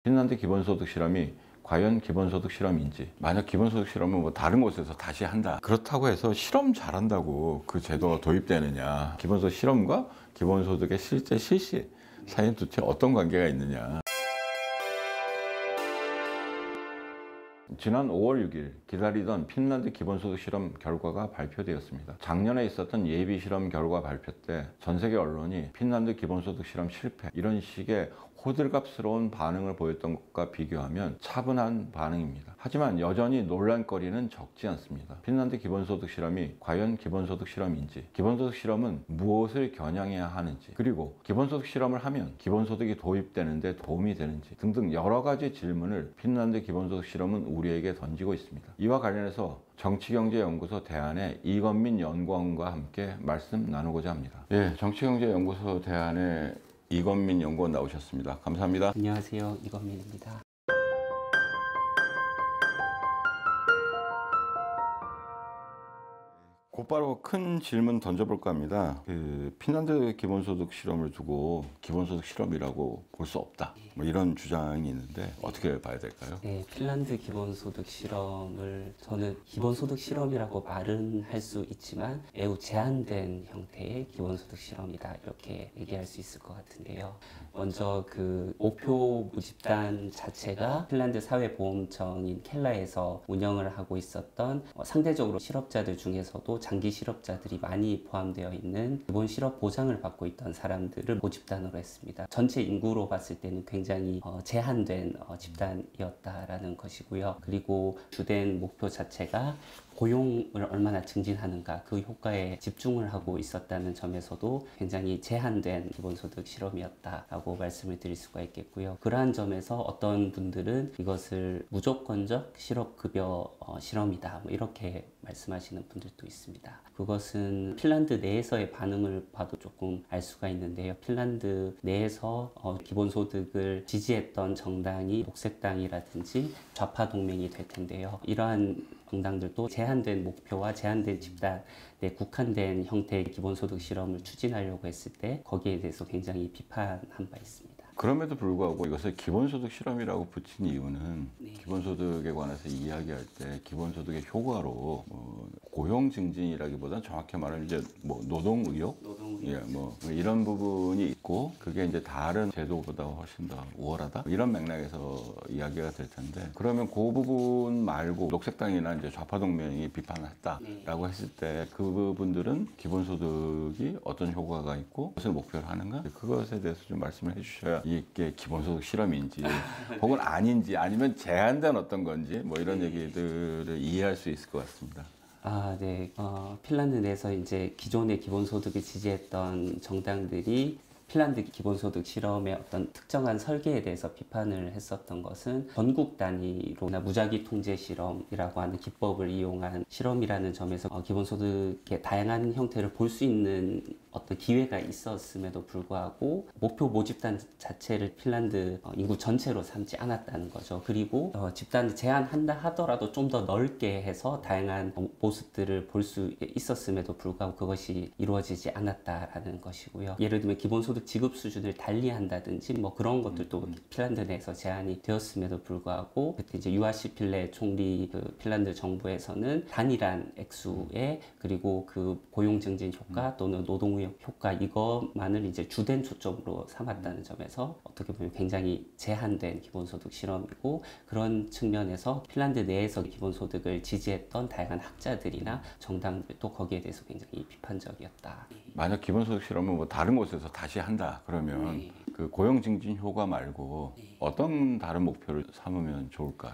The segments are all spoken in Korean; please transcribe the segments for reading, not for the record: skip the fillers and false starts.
핀란드 기본소득 실험이 과연 기본소득 실험인지, 만약 기본소득 실험은 뭐 다른 곳에서 다시 한다, 그렇다고 해서 실험 잘한다고 그 제도가 도입되느냐, 기본소득 실험과 기본소득의 실제 실시 사이는 도대체 어떤 관계가 있느냐. 지난 5월 6일 기다리던 핀란드 기본소득 실험 결과가 발표되었습니다. 작년에 있었던 예비 실험 결과 발표 때 전 세계 언론이 핀란드 기본소득 실험 실패, 이런 식의 호들갑스러운 반응을 보였던 것과 비교하면 차분한 반응입니다. 하지만 여전히 논란거리는 적지 않습니다. 핀란드 기본소득 실험이 과연 기본소득 실험인지, 기본소득 실험은 무엇을 겨냥해야 하는지, 그리고 기본소득 실험을 하면 기본소득이 도입되는데 도움이 되는지 등등 여러 가지 질문을 핀란드 기본소득 실험은 우리에게 던지고 있습니다. 이와 관련해서 정치경제연구소 대안의 이건민 연구원과 함께 말씀 나누고자 합니다. 정치경제연구소 대안의 이건민 연구원 나오셨습니다. 감사합니다. 안녕하세요, 이건민입니다. 곧바로 큰 질문 던져볼까 합니다. 핀란드 기본소득 실험을 두고 기본소득 실험이라고 볼 수 없다, 뭐 이런 주장이 있는데 어떻게 봐야 될까요? 네, 핀란드 기본소득 실험을 저는 기본소득 실험이라고 말은 할 수 있지만 매우 제한된 형태의 기본소득 실험이다, 이렇게 얘기할 수 있을 것 같은데요. 먼저 그 목표 모집단 자체가 핀란드 사회보험청인 켈라에서 운영을 하고 있었던 상대적으로 실업자들 중에서도 장기 실업자들이 많이 포함되어 있는 기본 실업 보장을 받고 있던 사람들을 모집단으로 했습니다. 전체 인구로 봤을 때는 굉장히 제한된 집단이었다라는 것이고요. 그리고 주된 목표 자체가 고용을 얼마나 증진하는가, 그 효과에 집중을 하고 있었다는 점에서도 굉장히 제한된 기본소득 실험이었다라고 말씀을 드릴 수가 있겠고요. 그러한 점에서 어떤 분들은 이것을 무조건적 실업급여 실험이다, 뭐 이렇게 말씀하시는 분들도 있습니다. 그것은 핀란드 내에서의 반응을 봐도 조금 알 수가 있는데요. 핀란드 내에서 기본소득을 지지했던 정당이 녹색당이라든지 좌파 동맹이 될 텐데요. 이러한 정당들도 제한된 목표와 제한된 집단에 국한된 형태의 기본소득 실험을 추진하려고 했을 때 거기에 대해서 굉장히 비판한 바 있습니다. 그럼에도 불구하고 이것을 기본소득 실험이라고 붙인 이유는 기본소득에 관해서 이야기할 때 기본소득의 효과로 고용 증진이라기보다는 정확히 말하면 이제 노동 의욕, 뭐 이런 부분이 있고, 그게 이제 다른 제도보다 훨씬 더 우월하다, 이런 맥락에서 이야기가 될 텐데, 그러면 그 부분 말고 녹색당이나 이제 좌파 동맹이 비판을 했다라고 했을 때 그 부분들은 기본소득이 어떤 효과가 있고 무엇을 목표로 하는가, 그것에 대해서 좀 말씀을 해주셔야 이게 기본소득 실험인지 혹은 아닌지, 아니면 제한된 어떤 건지, 뭐 이런 얘기들을 이해할 수 있을 것 같습니다. 네. 핀란드 내에서 이제 기존의 기본소득을 지지했던 정당들이 핀란드 기본소득 실험의 어떤 특정한 설계에 대해서 비판을 했었던 것은 전국 단위로나 무작위 통제 실험이라고 하는 기법을 이용한 실험이라는 점에서 기본소득의 다양한 형태를 볼 수 있는 어떤 기회가 있었음에도 불구하고 목표 모집단 자체를 핀란드 인구 전체로 삼지 않았다는 거죠. 그리고 집단을 제한한다 하더라도 좀 더 넓게 해서 다양한 모습들을 볼 수 있었음에도 불구하고 그것이 이루어지지 않았다라는 것이고요. 예를 들면 기본소득 지급 수준을 달리한다든지 뭐 그런 것들도 핀란드 내에서 제한이 되었음에도 불구하고, 그때 이제 유아시필레 총리 핀란드 정부에서는 단일한 액수에, 그리고 그 고용 증진 효과 또는 노동 의욕 효과, 이것만을 이제 주된 초점으로 삼았다는 점에서 어떻게 보면 굉장히 제한된 기본소득 실험이고, 그런 측면에서 핀란드 내에서 기본소득을 지지했던 다양한 학자들이나 정당들도 거기에 대해서 굉장히 비판적이었다. 만약 기본소득 실험은 뭐 다른 곳에서 다시 한다 그러면 그 고용 증진 효과 말고 어떤 다른 목표를 삼으면 좋을까?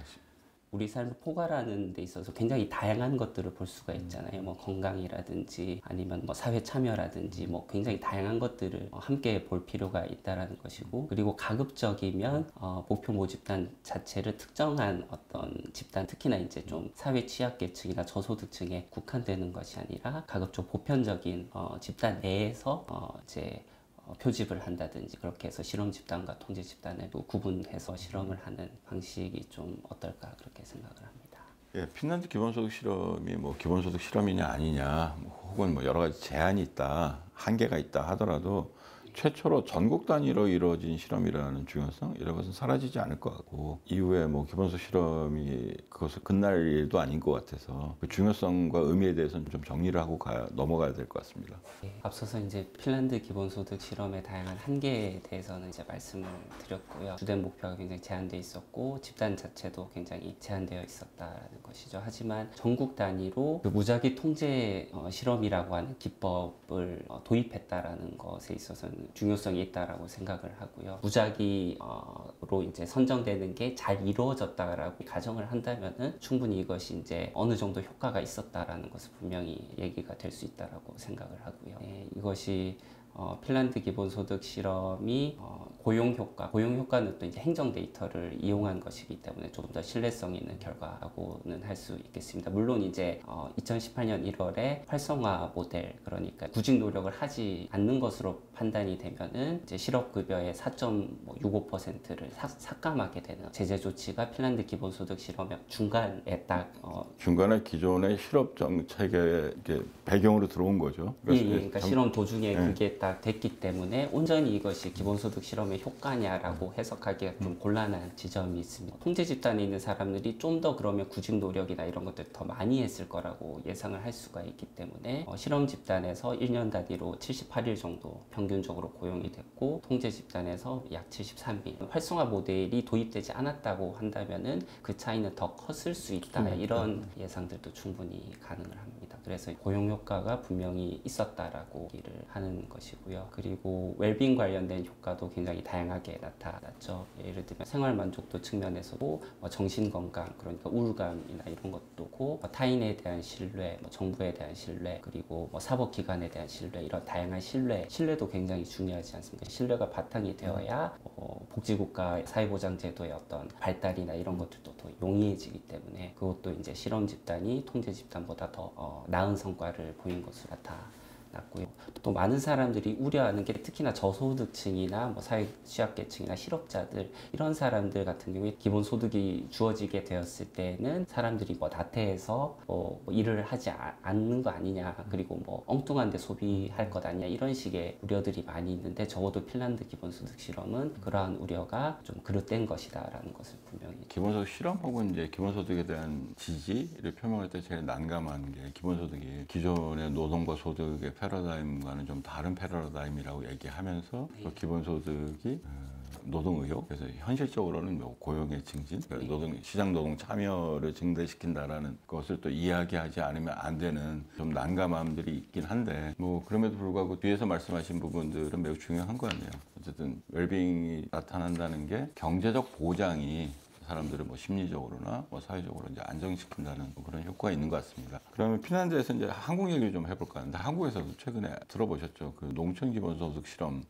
우리 삶을 포괄하는 데 있어서 굉장히 다양한 것들을 볼 수가 있잖아요. 뭐 건강이라든지 아니면 뭐 사회 참여라든지 뭐 굉장히 다양한 것들을 함께 볼 필요가 있다라는 것이고, 그리고 가급적이면 목표 모집단 자체를 특정한 어떤 집단, 특히나 이제 좀 사회 취약계층이나 저소득층에 국한되는 것이 아니라 가급적 보편적인 집단 내에서 이제 표집을 한다든지 그렇게 해서 실험 집단과 통제 집단을 구분해서 실험을 하는 방식이 좀 어떨까, 그렇게 생각을 합니다. 핀란드 기본소득 실험이 뭐 기본소득 실험이냐 아니냐, 혹은 뭐 여러 가지 제한이 있다, 한계가 있다 하더라도 최초로 전국 단위로 이루어진 실험이라는 중요성 이런 것은 사라지지 않을 것 같고 이후에 뭐 기본소득 실험이 그것을 끝날 일도 아닌 것 같아서 그 중요성과 의미에 대해서는 좀 정리를 하고 넘어가야 될 것 같습니다. 앞서서 이제 핀란드 기본소득 실험의 다양한 한계에 대해서는 이제 말씀을 드렸고요. 주된 목표가 굉장히 제한되어 있었고 집단 자체도 굉장히 제한되어 있었다는 것이죠. 하지만 전국 단위로 그 무작위 통제 실험이라고 하는 기법을 도입했다라는 것에 있어서는 중요성이 있다라고 생각을 하고요. 무작위로 이제 선정되는 게 잘 이루어졌다라고 가정을 한다면은 충분히 이것이 이제 어느 정도 효과가 있었다라는 것을 분명히 얘기가 될 수 있다라고 생각을 하고요. 이것이 핀란드 기본소득 실험이 고용 효과는 또 이제 행정 데이터를 이용한 것이기 때문에 조금 더 신뢰성 있는 결과라고는 할 수 있겠습니다. 물론 이제 2018년 1월에 활성화 모델, 그러니까 구직 노력을 하지 않는 것으로 판단이 되면은 이제 실업급여의 4.65%를 삭감하게 되는 제재 조치가 핀란드 기본소득 실험의 중간에 딱 중간에 기존의 실업 정책의 배경으로 들어온 거죠. 그러니까 실험 도중에 그게 딱 됐기 때문에 온전히 이것이 기본소득 실험의 효과냐라고 해석하기가 좀 곤란한 지점이 있습니다. 통제 집단에 있는 사람들이 좀 더 그러면 구직 노력이나 이런 것들 더 많이 했을 거라고 예상을 할 수가 있기 때문에 실험 집단에서 1년 단위로 78일 정도 평균적으로 고용이 됐고 통제 집단에서 약 73일. 활성화 모델이 도입되지 않았다고 한다면은 그 차이는 더 컸을 수 있다. 이런 예상들도 충분히 가능을 합니다. 그래서 고용 효과가 분명히 있었다라고 얘기를 하는 것이고요. 그리고 웰빙 관련된 효과도 굉장히 다양하게 나타났죠. 예를 들면 생활 만족도 측면에서도 정신 건강, 그러니까 우울감이나 이런 것도고 타인에 대한 신뢰, 정부에 대한 신뢰, 그리고 사법기관에 대한 신뢰, 이런 다양한 신뢰도 굉장히 중요하지 않습니까? 신뢰가 바탕이 되어야 복지국가 사회보장제도의 어떤 발달이나 이런 것들도 더 용이해지기 때문에 그것도 이제 실험 집단이 통제 집단보다 더 나은 성과를 보인 것으로 나타났고요. 또 많은 사람들이 우려하는 게 특히나 저소득층이나 사회 취약계층이나 실업자들 이런 사람들 같은 경우에 기본소득이 주어지게 되었을 때는 사람들이 나태해서 일을 하지 않는 거 아니냐, 그리고 엉뚱한 데 소비할 것 아니냐, 이런 식의 우려들이 많이 있는데 적어도 핀란드 기본소득 실험은 그러한 우려가 좀 그릇된 것이다라는 것을 분명히 기본소득 실험 혹은 이제 기본소득에 대한 지지를 표명할 때 제일 난감한 게 기본소득이 기존의 노동과 소득의 패러다임과는 좀 다른 패러다임이라고 얘기하면서 또 기본소득이 노동의욕, 그래서 현실적으로는 고용의 증진, 그러니까 시장 노동 참여를 증대시킨다라는 것을 또 이야기하지 않으면 안 되는 좀 난감함들이 있긴 한데 그럼에도 불구하고 뒤에서 말씀하신 부분들은 매우 중요한 것 같네요. 어쨌든 웰빙이 나타난다는 게 경제적 보장이 사람들을 심리적으로나 사회적으로 이제 안정시킨다는 그런 효과가 있는 것 같습니다. 그러면 핀란드에서 이제 한국 얘기를 좀 해볼까 하는데 한국에서도 최근에 들어보셨죠? 그 농촌 기본소득 실험.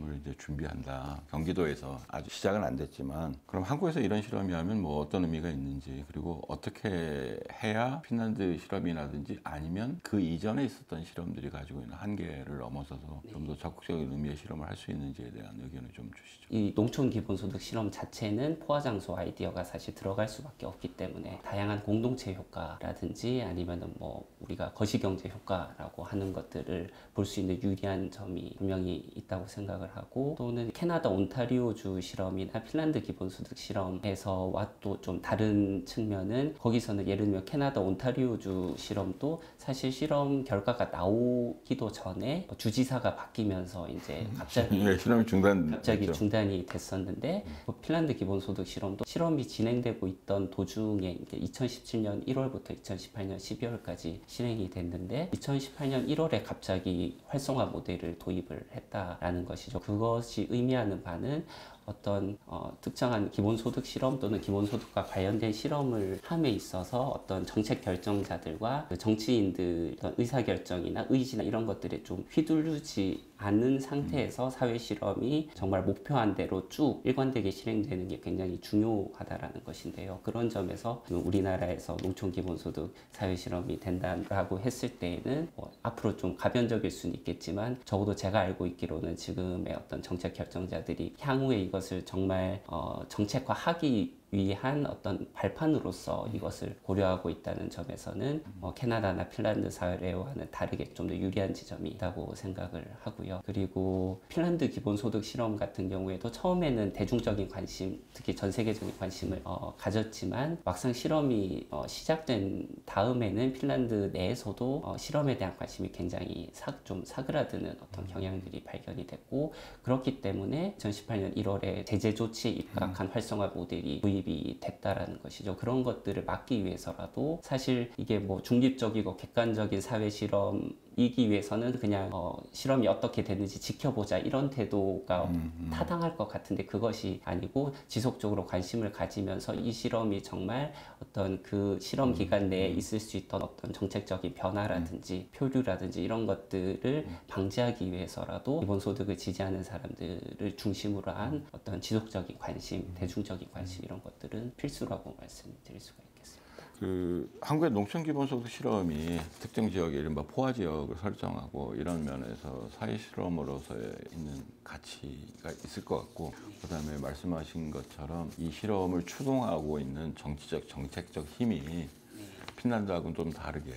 을 이제 준비한다. 경기도에서 아직 시작은 안 됐지만 그럼 한국에서 이런 실험이 하면 어떤 의미가 있는지, 그리고 어떻게 해야 핀란드 실험이라든지 아니면 그 이전에 있었던 실험들이 가지고 있는 한계를 넘어서서 좀 더 적극적인 의미의 실험을 할 수 있는지에 대한 의견을 좀 주시죠. 이 농촌 기본소득 실험 자체는 포화장소 아이디어가 사실 들어갈 수밖에 없기 때문에 다양한 공동체 효과라든지 아니면은 우리가 거시경제 효과라고 하는 것들을 볼 수 있는 유리한 점이 분명히 있다고 생각을 하고, 또는 캐나다 온타리오주 실험이나 핀란드 기본소득 실험에서와 또 좀 다른 측면은 거기서는 예를 들면 캐나다 온타리오주 실험도 사실 실험 결과가 나오기도 전에 주지사가 바뀌면서 이제 갑자기 실험이 중단이 됐었는데 핀란드 기본소득 실험도 실험이 진행되고 있던 도중에 이제 2017년 1월부터 2018년 12월까지 실행이 됐는데 2018년 1월에 갑자기 활성화 모델을 도입을 했다라는 것이죠. 그것이 의미하는 바는 어떤 특정한 기본소득 실험 또는 기본소득과 관련된 실험을 함에 있어서 어떤 정책 결정자들과 그 정치인들 어떤 의사결정이나 의지나 이런 것들에 좀 휘둘르지 않은 상태에서 사회 실험이 정말 목표한 대로 쭉 일관되게 실행되는 게 굉장히 중요하다라는 것인데요. 그런 점에서 우리나라에서 농촌 기본소득 사회 실험이 된다고 했을 때에는 앞으로 좀 가변적일 수는 있겠지만 적어도 제가 알고 있기로는 지금의 어떤 정책 결정자들이 향후에 이것을 정말 정책화하기 위한 어떤 발판으로서 이것을 고려하고 있다는 점에서는 캐나다나 핀란드 사례와는 다르게 좀 더 유리한 지점이 있다고 생각을 하고요. 그리고 핀란드 기본소득 실험 같은 경우에도 처음에는 대중적인 관심, 특히 전 세계적인 관심을 가졌지만 막상 실험이 시작된 다음에는 핀란드 내에서도 실험에 대한 관심이 굉장히 좀 사그라드는 어떤 경향들이 발견이 됐고, 그렇기 때문에 2018년 1월에 제재 조치에 입각한 활성화 모델이 도입이 됐다라는 것이죠. 그런 것들을 막기 위해서라도 사실 이게 뭐 중립적이고 객관적인 사회 실험이기 위해서는 그냥 실험이 어떻게 되는지 지켜보자 이런 태도가 타당할 것 같은데, 그것이 아니고 지속적으로 관심을 가지면서 이 실험이 정말 어떤 그 실험 기간 내에 있을 수 있던 어떤 정책적인 변화라든지 표류라든지 이런 것들을 방지하기 위해서라도 기본소득을 지지하는 사람들을 중심으로 한 어떤 지속적인 관심, 대중적인 관심 이런 것들은 필수라고 말씀드릴 수가 있겠습니다. 그 한국의 농촌 기본소득 실험이 특정 지역의 이른바 포화 지역을 설정하고 이런 면에서 사회 실험으로서의 있는 가치가 있을 것 같고, 그다음에 말씀하신 것처럼 이 실험을 추동하고 있는 정치적 정책적 힘이 핀란드하고는 좀 다르게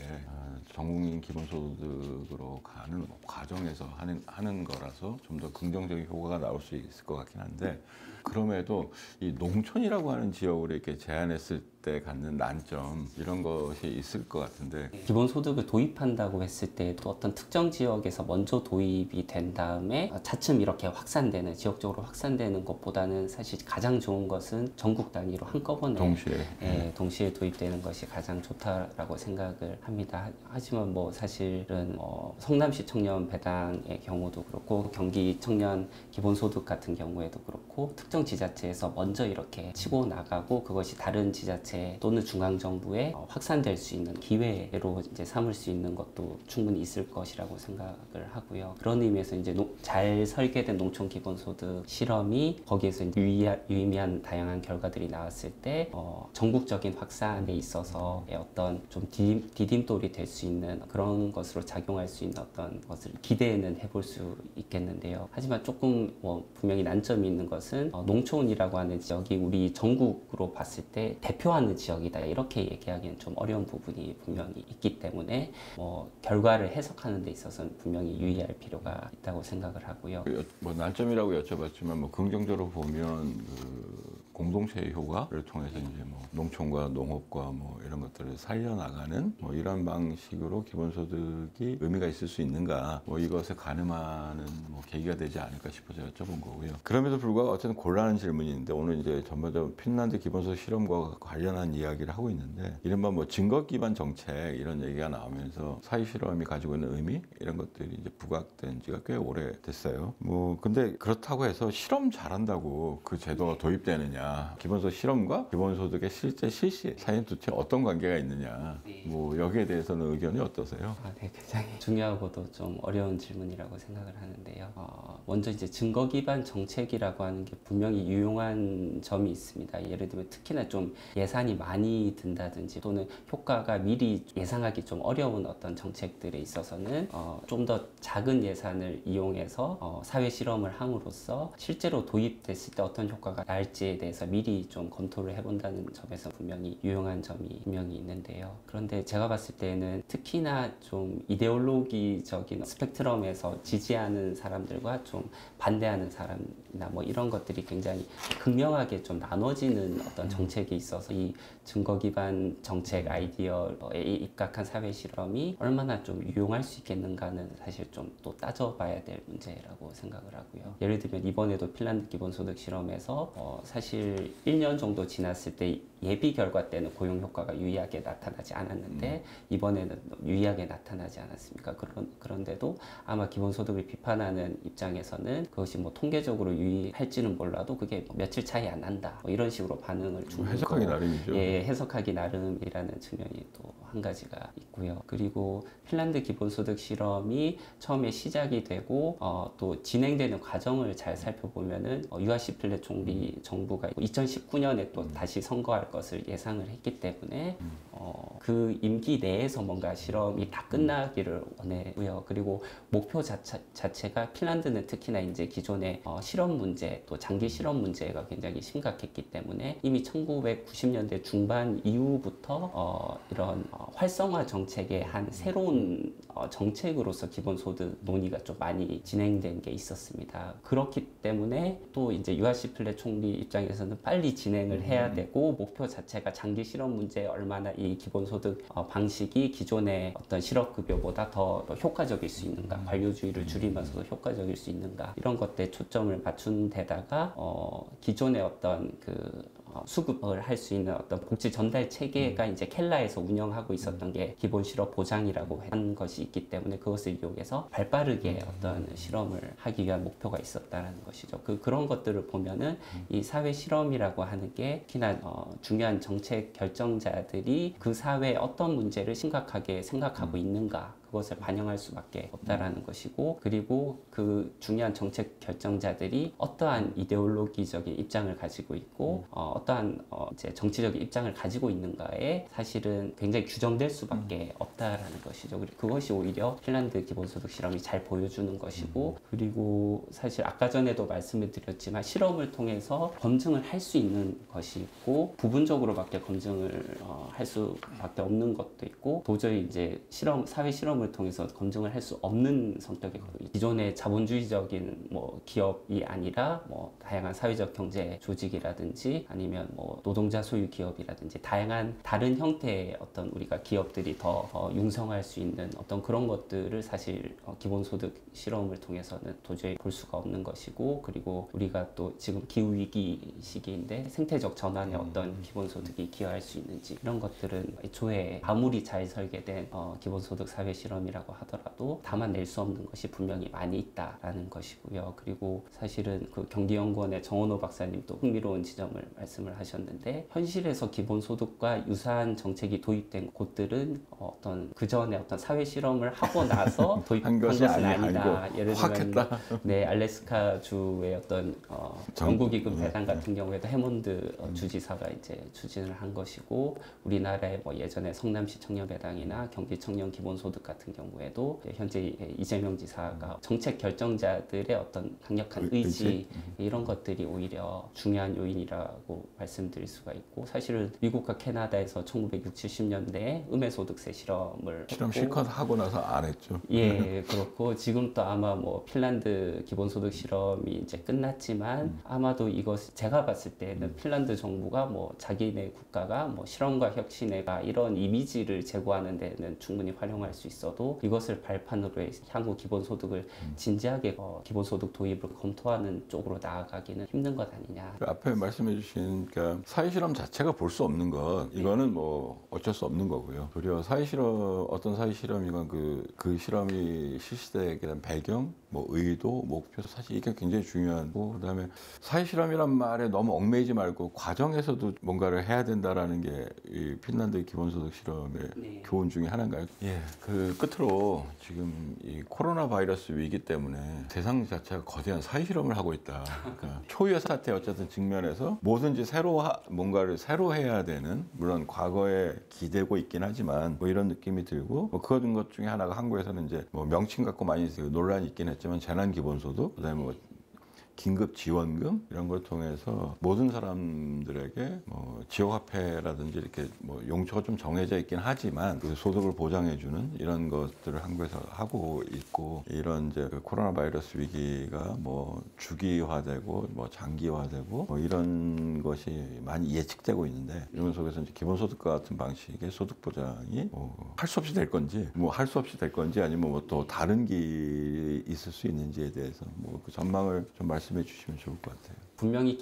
전국민 기본소득으로 가는 과정에서 하는 거라서 좀 더 긍정적인 효과가 나올 수 있을 것 같긴 한데, 그럼에도 이 농촌이라고 하는 지역으로 이렇게 제한했을 때 갖는 난점 이런 것이 있을 것 같은데, 기본소득을 도입한다고 했을 때 또 어떤 특정 지역에서 먼저 도입이 된 다음에 차츰 이렇게 확산되는, 지역적으로 확산되는 것보다는 사실 가장 좋은 것은 전국 단위로 한꺼번에 동시에 도입되는 것이 가장 좋다라고 생각을 합니다. 하지만 뭐 사실은 성남시 청년 배당의 경우도 그렇고 경기 청년 기본소득 같은 경우에도 그렇고 특정 지자체에서 먼저 이렇게 치고 나가고 그것이 다른 지자체 또는 중앙정부에 확산될 수 있는 기회로 이제 삼을 수 있는 것도 충분히 있을 것이라고 생각을 하고요. 그런 의미에서 이제 잘 설계된 농촌 기본소득 실험이 거기에서 유의미한 다양한 결과들이 나왔을 때 전국적인 확산에 있어서 어떤 좀 디딤돌이 될 수 있는 그런 것으로 작용할 수 있는 어떤 것을 기대는 해볼 수 있겠는데요. 하지만 조금 분명히 난점이 있는 것은 농촌이라고 하는 지역이 우리 전국으로 봤을 때 대표하는 지역이다 이렇게 얘기하기는 좀 어려운 부분이 분명히 있기 때문에 결과를 해석하는 데 있어서는 분명히 유의할 필요가 있다고 생각을 하고요. 뭐 난점이라고 여쭤봤지만 뭐 긍정적으로 보면 공동체의 효과를 통해서 이제 뭐 농촌과 농업과 뭐 이런 것들을 살려나가는 뭐 이런 방식으로 기본소득이 의미가 있을 수 있는가, 뭐 이것을 가늠하는 뭐 계기가 되지 않을까 싶어서 여쭤본 거고요. 그럼에도 불구하고 어쨌든 곤란한 질문인데, 오늘 이제 전반적으로 핀란드 기본소득 실험과 관련한 이야기를 하고 있는데, 이른바 뭐 증거 기반 정책 이런 얘기가 나오면서 사회 실험이 가지고 있는 의미 이런 것들이 이제 부각된 지가 꽤 오래됐어요. 뭐 근데 그렇다고 해서 실험 잘한다고 그 제도가 도입되느냐, 기본소득 실험과 기본소득의 실제 실시 사이에 도대체 어떤 관계가 있느냐, 뭐 여기에 대해서는 의견이 어떠세요? 네, 굉장히 중요하고도 좀 어려운 질문이라고 생각을 하는데요. 먼저 이제 증거 기반 정책이라고 하는 게 분명히 유용한 점이 있습니다. 예를 들면 특히나 좀 예산이 많이 든다든지 또는 효과가 미리 예상하기 좀 어려운 어떤 정책들에 있어서는 좀 더 작은 예산을 이용해서 사회 실험을 함으로써 실제로 도입됐을 때 어떤 효과가 날지에 대해서 미리 좀 검토를 해본다는 점에서 분명히 유용한 점이 분명히 있는데요. 그런데 제가 봤을 때는 특히나 좀 이데올로기적인 스펙트럼에서 지지하는 사람들과 좀 반대하는 사람이나 뭐 이런 것들이 굉장히 극명하게 좀 나눠지는 어떤 정책이 있어서 이 증거 기반 정책 아이디어에 입각한 사회 실험이 얼마나 좀 유용할 수 있겠는가는 사실 좀 또 따져봐야 될 문제라고 생각을 하고요. 예를 들면 이번에도 핀란드 기본소득 실험에서 사실 1년 정도 지났을 때 예비 결과 때는 고용 효과가 유의하게 나타나지 않았는데 이번에는 유의하게 나타나지 않았습니까? 그런데도 아마 기본소득을 비판하는 입장에서는 그것이 뭐 통계적으로 유의할지는 몰라도 그게 뭐 며칠 차이 안 난다, 뭐 이런 식으로 반응을 주고 해석하기 나름이죠. 해석하기 나름이라는 측면이 또 한 가지가 있고요. 그리고 핀란드 기본소득 실험이 처음에 시작이 되고 또 진행되는 과정을 잘 살펴보면은 유아시필레 총리 정부가 2019년에 또 다시 선거할 것을 예상을 했기 때문에 그 임기 내에서 뭔가 실험이 다 끝나기를 원하고요. 그리고 목표 자체가 핀란드는 특히나 이제 기존의 실험 문제 또 장기 실험 문제가 굉장히 심각했기 때문에 이미 1990년대 중반 이후부터 이런 활성화 정책의 한 새로운 정책으로서 기본소득 논의가 좀 많이 진행된 게 있었습니다. 그렇기 때문에 또 이제 유아시 플랫 총리 입장에서는 빨리 진행을 해야 되고 목표 자체가 장기 실험 문제에 얼마나 이 기본소득 방식이 기존의 어떤 실업급여보다 더 효과적일 수 있는가, 관료주의를 줄이면서도 효과적일 수 있는가 이런 것들에 초점을 맞춘 데다가 기존의 어떤 수급을 할 수 있는 어떤 복지 전달 체계가 이제 켈라에서 운영하고 있었던 게 기본 실업 보장이라고 한 것이 있기 때문에 그것을 이용해서 발빠르게 어떤 실험을 하기 위한 목표가 있었다는 것이죠. 그런 것들을 보면은 이 사회 실험이라고 하는 게 특히나 중요한 정책 결정자들이 그 사회에 어떤 문제를 심각하게 생각하고 있는가 그것을 반영할 수밖에 없다라는 것이고, 그리고 그 중요한 정책 결정자들이 어떠한 이데올로기적인 입장을 가지고 있고 어떠한 이제 정치적인 입장을 가지고 있는가에 사실은 굉장히 규정될 수밖에 없다라는 것이죠. 그리고 그것이 오히려 핀란드 기본소득 실험이 잘 보여주는 것이고, 그리고 사실 아까 전에도 말씀을 드렸지만 실험을 통해서 검증을 할 수 있는 것이 있고 부분적으로밖에 검증을 할 수밖에 없는 것도 있고, 도저히 이제 사회 실험을 통해서 검증을 할 수 없는 성격의 기존의 자본주의적인 기업이 아니라 다양한 사회적 경제 조직이라든지 아니면 노동자 소유 기업이라든지 다양한 다른 형태의 어떤 우리가 기업들이 더 융성할 수 있는 어떤 그런 것들을 사실 기본소득 실험을 통해서는 도저히 볼 수가 없는 것이고, 그리고 우리가 또 지금 기후위기 시기인데 생태적 전환에 어떤 기본소득이 기여할 수 있는지 이런 것들은 애초에 아무리 잘 설계된 기본소득 사회 실험이라고 하더라도 담아낼 수 없는 것이 분명히 많이 있다라는 것이고요. 그리고 사실은 그 경기연구원의 정원호 박사님도 흥미로운 지점을 말씀을 하셨는데, 현실에서 기본소득과 유사한 정책이 도입된 곳들은 어떤 그 전에 어떤 사회 실험을 하고 나서 도입한 것은 아니다. 예를 들면 네, 알래스카 주의 어떤 연구기금 배당 같은 경우에도 해몬드 주지사가 이제 추진을 한 것이고, 우리나라의 예전에 성남시 청년배당이나 경기 청년 기본소득 같은 경우에도 현재 이재명 지사가 정책 결정자들의 어떤 강력한 의지 이런 것들이 오히려 중요한 요인이라고 말씀드릴 수가 있고, 사실은 미국과 캐나다에서 1960, 70년대에 음해소득세 실험 실컷 하고 나서 안 했죠. 예, 그렇고 지금 또 아마 핀란드 기본소득 실험이 이제 끝났지만 아마도 이것 제가 봤을 때는 핀란드 정부가 자기네 국가가 실험과 혁신에가 이런 이미지를 제고하는 데는 충분히 활용할 수 있어도 이것을 발판으로 해서 향후 기본소득을 진지하게 기본소득 도입을 검토하는 쪽으로 나아가기는 힘든 것 아니냐. 앞에 말씀해 주신 사회실험 자체가 볼 수 없는 것, 이거는 어쩔 수 없는 거고요. 도리어 어떤 사회실험이건 그 실험이 실시되게 된 배경, 의도, 목표, 사실 이게 굉장히 중요하고, 그다음에 사회실험이란 말에 너무 얽매이지 말고 과정에서도 뭔가를 해야 된다라는 게 이 핀란드 기본소득 실험의 교훈 중에 하나인가요? 예, 그 끝으로 지금 이 코로나 바이러스 위기 때문에 세상 자체가 거대한 사회실험을 하고 있다. 그러니까 초유의 사태 어쨌든 측면에서 뭐든지 뭔가를 새로 해야 되는, 물론 과거에 기대고 있긴 하지만 이런 느낌이 들고, 그런 것 중에 하나가 한국에서는 이제 명칭 갖고 많이 논란이 있긴 했지만 재난기본소득, 그다음에 긴급지원금 이런 걸 통해서 모든 사람들에게 지역화폐라든지 이렇게 용처가 좀 정해져 있긴 하지만 그 소득을 보장해주는 이런 것들을 한국에서 하고 있고, 이런 이제 그 코로나 바이러스 위기가 주기화되고 장기화되고 이런 것이 많이 예측되고 있는데, 이런 속에서 이제 기본소득과 같은 방식의 소득 보장이 할 수 없이 될 건지 할 수 없이 될 건지 아니면 또 다른 길이 있을 수 있는지에 대해서 그 전망을 좀 말씀해 주시면 좋을 것 같아요. 분명히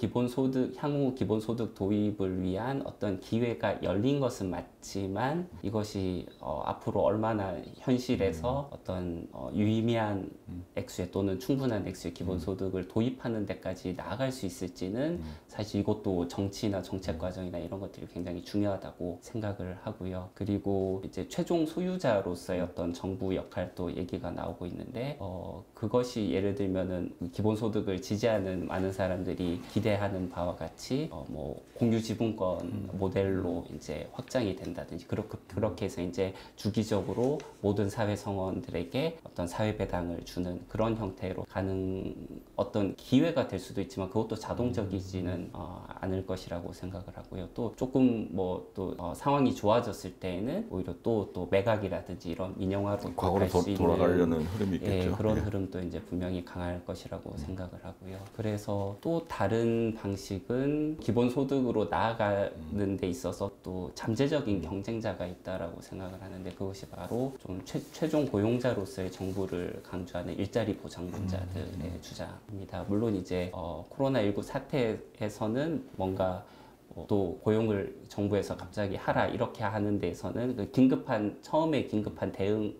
향후 기본소득 도입을 위한 어떤 기회가 열린 것은 맞지만 이것이 앞으로 얼마나 현실에서 어떤 유의미한 액수의 또는 충분한 액수의 기본소득을 도입하는 데까지 나아갈 수 있을지는 사실 이것도 정치나 정책 과정이나 이런 것들이 굉장히 중요하다고 생각을 하고요. 그리고 이제 최종 소유자로서의 어떤 정부 역할도 얘기가 나오고 있는데, 그것이 예를 들면은 기본소득을 지지하는 많은 사람들이 기대하는 바와 같이 뭐 공유지분권 모델로 이제 확장이 된다든지 그렇게 해서 이제 주기적으로 모든 사회 성원들에게 어떤 사회 배당을 주는 그런 형태로 가는 어떤 기회가 될 수도 있지만 그것도 자동적이지는 않을 것이라고 생각을 하고요. 또 조금 뭐 또 상황이 좋아졌을 때에는 오히려 또 매각이라든지 이런 민영화로 과거로 돌아가려는 흐름이 있겠죠. 그런 흐름도 이제 분명히 강할 것이라고 생각을 하고요. 그래서 또 다른 방식은 기본소득으로 나아가는 데 있어서 또 잠재적인 경쟁자가 있다라고 생각을 하는데 그것이 바로 좀 최종 고용자로서의 정부를 강조하는 일자리 보장론자들의 주장입니다. 물론 이제 코로나19 사태에서는 뭔가 또 고용을 정부에서 갑자기 하라 이렇게 하는 데에서는 그 처음에 긴급한 대응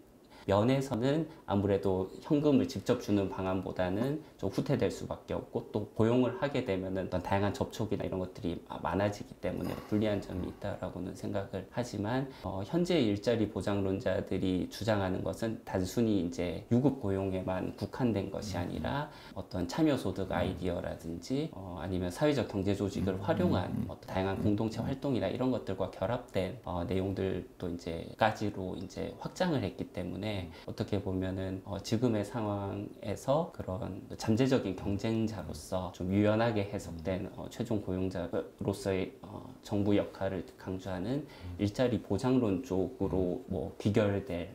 면에서는 아무래도 현금을 직접 주는 방안보다는 좀 후퇴될 수밖에 없고 또 고용을 하게 되면은 어떤 다양한 접촉이나 이런 것들이 많아지기 때문에 불리한 점이 있다라고는 생각을 하지만 현재 일자리 보장론자들이 주장하는 것은 단순히 이제 유급 고용에만 국한된 것이 아니라 어떤 참여소득 아이디어라든지 아니면 사회적 경제 조직을 활용한 다양한 공동체 활동이나 이런 것들과 결합된 내용들도 이제까지로 이제 확장을 했기 때문에 어떻게 보면은 지금의 상황에서 그런 잠재적인 경쟁자로서 좀 유연하게 해석된 최종 고용자로서의 정부 역할을 강조하는 일자리 보장론 쪽으로 뭐 귀결될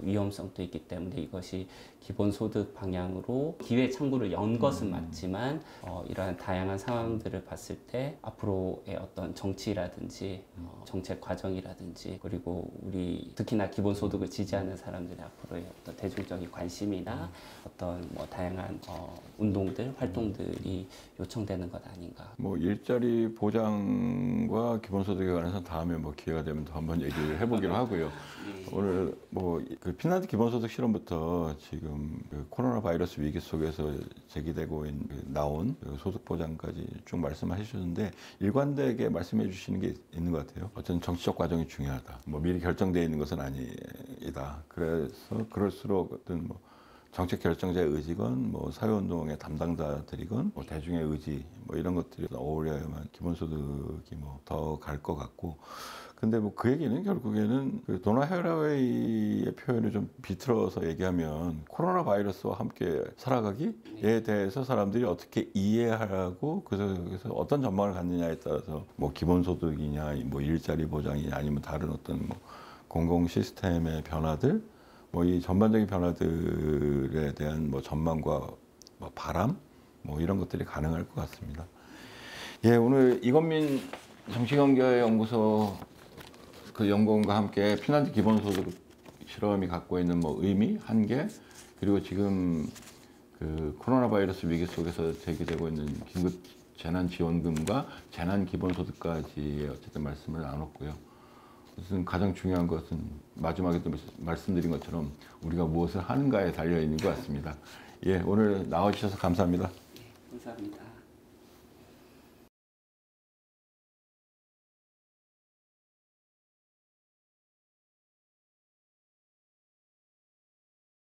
위험성도 있기 때문에 이것이 기본소득 방향으로 기회 창구를 연 것은 맞지만 이러한 다양한 상황들을 봤을 때 앞으로의 어떤 정치라든지 정책 과정이라든지 그리고 우리 특히나 기본소득을 지지하는 사람들의 앞으로의 어떤 대중적인 관심이나 어떤 뭐 다양한 운동들 활동들이 요청되는 것 아닌가. 뭐 일자리 보장과 기본소득에 관해서 다음에 뭐 기회가 되면 또 한번 얘기를 해보기로 하고요. 오늘 뭐 그 핀란드 기본소득 실험부터 지금 그 코로나 바이러스 위기 속에서 제기되고 나온 그 소득 보장까지 쭉 말씀해 주셨는데 일관되게 말씀해 주시는 게 있는 것 같아요. 어떤 정치적 과정이 중요하다. 뭐 미리 결정되어 있는 것은 아니다. 그래서 그럴수록 어떤 뭐 정책 결정자의 의지건 뭐 사회운동의 담당자들이건 뭐 대중의 의지 뭐 이런 것들이 어울려야만 기본소득이 뭐 더 갈 것 같고 근데 뭐 그 얘기는 결국에는 그 도나 헤라웨이의 표현을 좀 비틀어서 얘기하면 코로나 바이러스와 함께 살아가기에 대해서 사람들이 어떻게 이해하고 그래서 어떤 전망을 갖느냐에 따라서 뭐 기본소득이냐 뭐 일자리 보장이냐 아니면 다른 어떤 뭐 공공 시스템의 변화들 뭐 이 전반적인 변화들에 대한 뭐 전망과 뭐 바람 뭐 이런 것들이 가능할 것 같습니다. 예, 오늘 이건민 정치경제연구소 그 연구원과 함께 핀란드 기본소득 실험이 갖고 있는 뭐 의미, 한계 그리고 지금 그 코로나 바이러스 위기 속에서 제기되고 있는 긴급 재난지원금과 재난기본소득까지의 어쨌든 말씀을 나눴고요. 우선 가장 중요한 것은 마지막에도 말씀드린 것처럼 우리가 무엇을 하는가에 달려 있는 것 같습니다. 예, 오늘 나와주셔서 감사합니다. 감사합니다.